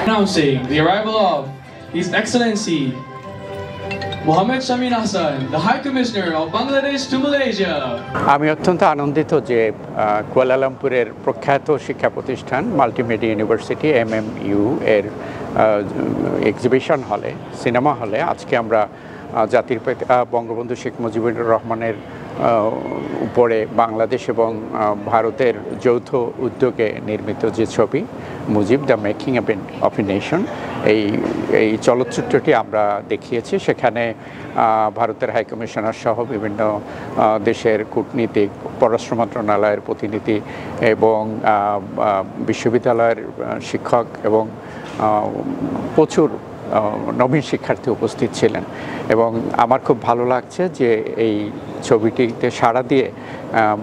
Announcing the arrival of His Excellency Mohammed Shamin Hassan, the High Commissioner of Bangladesh to Malaysia. আমি অত্যন্ত আনন্দিত যে কুয়ালালামপুরের প্রখ্যাত শিক্ষা প্রতিষ্ঠান মাল্টিমিডিয়া ইউনিভার্সিটি MMU এর এক্সিবিশন হলে সিনেমা হলে আজকে আমরা জাতির পিতা বঙ্গবন্ধু শেখ মুজিবুর রহমানের উপরে বাংলাদেশ এবং ভারতের যৌথ উদ্যোগে নির্মিত যে ছবি Mujib the making of a nation এই চলচ্চিত্রটি আমরা দেখিয়েছি। সেখানে ভারতের হাইকমিশনার সহ বিভিন্ন দেশের কূটনীতিক, পররাষ্ট্র মন্ত্রণালয়ের প্রতিনিধি এবং বিশ্ববিদ্যালয়ের শিক্ষক এবং প্রচুর নবীন শিক্ষার্থী উপস্থিত ছিলেন এবং আমার খুব ভালো লাগছে যে এই ছবিটিতে সাড়া দিয়ে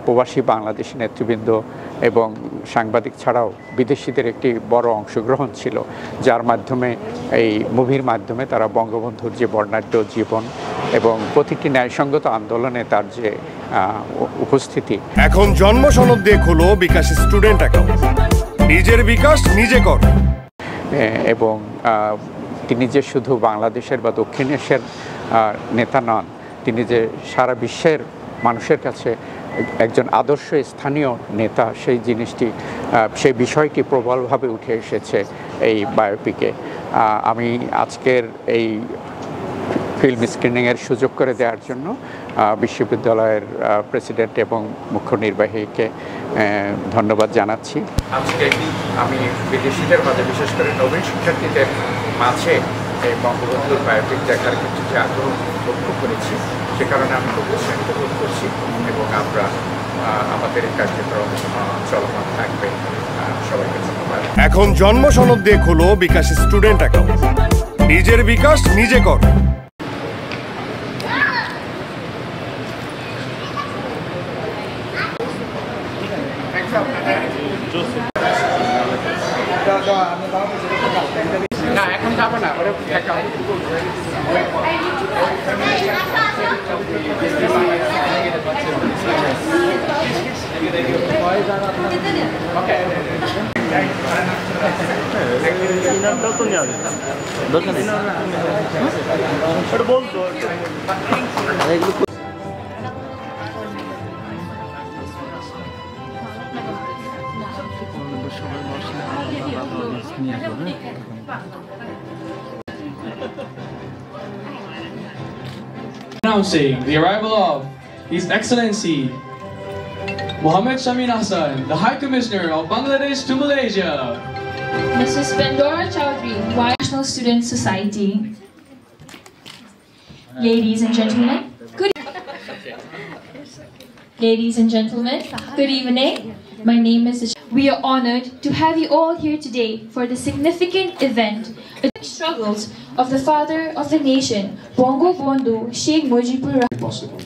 প্রবাসী বাংলাদেশি নেতৃবৃন্দ এবং সাংবাদিক ছাড়াও বিদেশিদের একটি বড় অংশগ্রহণ ছিল, যার মাধ্যমে এই মুভির মাধ্যমে তারা বঙ্গবন্ধুর যে বর্ণাঢ্য জীবন এবং প্রতিটি ন্যায়সঙ্গত আন্দোলনে তার যে উপস্থিতি। এখন জন্ম সনদ দিয়ে খোলো বিকাশ স্টুডেন্ট অ্যাকাউন্ট, নিজের বিকাশ নিজে কর। এবং তিনি যে শুধু বাংলাদেশের বা দক্ষিণ এশিয়ার নেতা নন, তিনি যে সারা বিশ্বের মানুষের কাছে একজন আদর্শ স্থানীয় নেতা, সেই বিষয়টি প্রবলভাবে উঠে এসেছে এই বায়োপিকে। আমি আজকের এই ফিল্ম স্ক্রিনিংয়ের সুযোগ করে দেওয়ার জন্য বিশ্ববিদ্যালয়ের প্রেসিডেন্ট এবং মুখ্য নির্বাহীকে ধন্যবাদ জানাচ্ছি। আজকে আমি বিদেশিদের মাঝে, বিশেষ করে নবীন শিক্ষার্থীদের মাঝে এই বঙ্গবন্ধুর বায়োপিক দেখার ক্ষেত্রে যে আগ্রহ লক্ষ্য করেছি, সে কারণে আমি খুব উৎসাহিত বোধ করছি এবং আমরা আমাদের এই কার্যক্রম চলমান থাকবে। সবাইকে ধন্যবাদ। এখন জন্ম সনদ দিয়ে খোলো বিকাশ স্টুডেন্ট অ্যাকাউন্ট, নিজের বিকাশ নিজে কর। না, এখন যাবো না, ওরা Announcing the arrival of His Excellency Mohammed Shamin Hassan, the High Commissioner of Bangladesh to Malaysia. Mrs. Pandora Chowdhury, National Student Society. Ladies and gentlemen, good evening. My name is. We are honored to have you all here today for the significant event, the struggles of the father of the nation, Bangabandhu Sheikh Mujibur Rahman. Possible.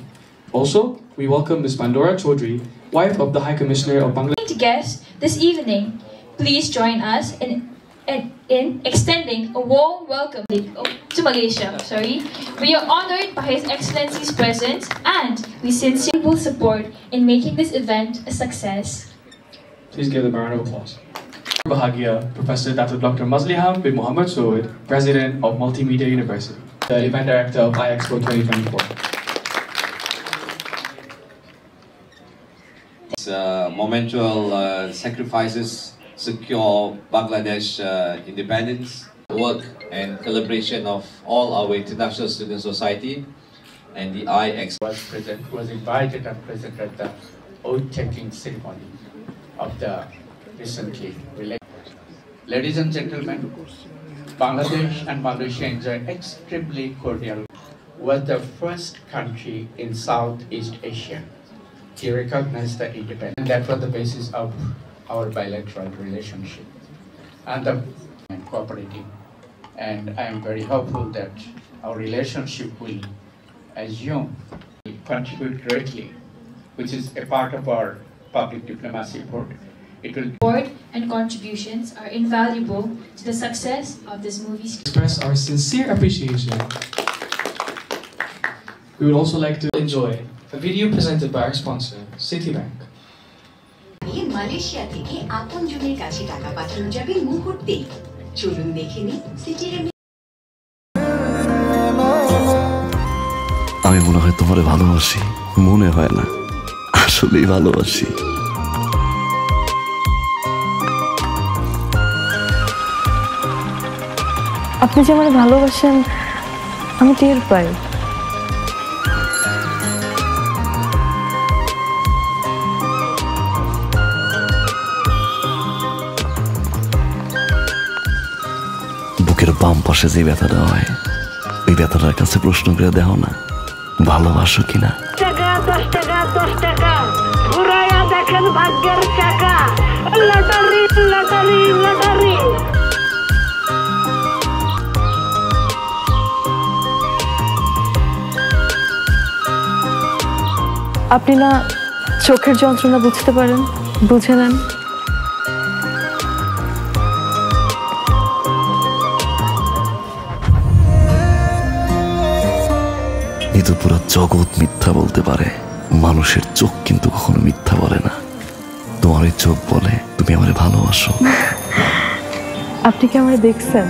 Also, we welcome Ms. Pandora Chowdhury, wife of the High Commissioner of Bangladesh. To guests this evening, please join us in extending a warm welcome to Malaysia. We are honored by His Excellency's presence and we sincerely support in making this event a success. Please give them a round of applause. Bahagia, Professor Dr. Mazliham bin Muhammad Sood, President of Multimedia University, the Event Director of iExpo 2024. Monumental sacrifices secure Bangladesh independence. Work and collaboration of all our international student society and the iExpo was invited and presented the oath-taking ceremony of the recently related. Ladies and gentlemen, Bangladesh and Malaysia enjoy extremely cordial. Was the first country in Southeast Asia to recognize the independence. And that was the basis of our bilateral relationship and cooperating. And I am very hopeful that our relationship will contribute greatly, which is a part of our public diplomacy effort. Support and contributions are invaluable to the success of this movie. Express our sincere appreciation. We would also like to enjoy a video presented by our sponsor, Citibank. Malaysia থেকে আপনজনের কাছে টাকা পাঠানো যাবে মুহূর্তেই। চলুন দেখে নিই সিটি। আমি মনে হয় তোমারে ভালোবাসি, মনে হয় না, আসলেই ভালোবাসি। আপনি যে আমাকে ভালোবাসেন আমি টের পাই। বুকের বাম পাশে যে ব্যথাটা হয়, ওই ব্যথাটার কাছে প্রশ্ন করে দেখো না ভালোবাসো কিনা। 10 টাকা 10 টাকা ঘুরাইয়া দেখেন ভাগ্যের চাকা। Lottery lottery lottery. আপনি না চোখের যন্ত্রণা বুঝতে পারেন, বুঝে নেন। কিন্তু পুরো জগৎ মিথ্যা বলতে পারে, মানুষের চোখ কিন্তু কখনো মিথ্যা বলে না। তোমার ওই চোখ বলে তুমি আমারে ভালোবাসো। আপনি কি আমারে দেখছেন?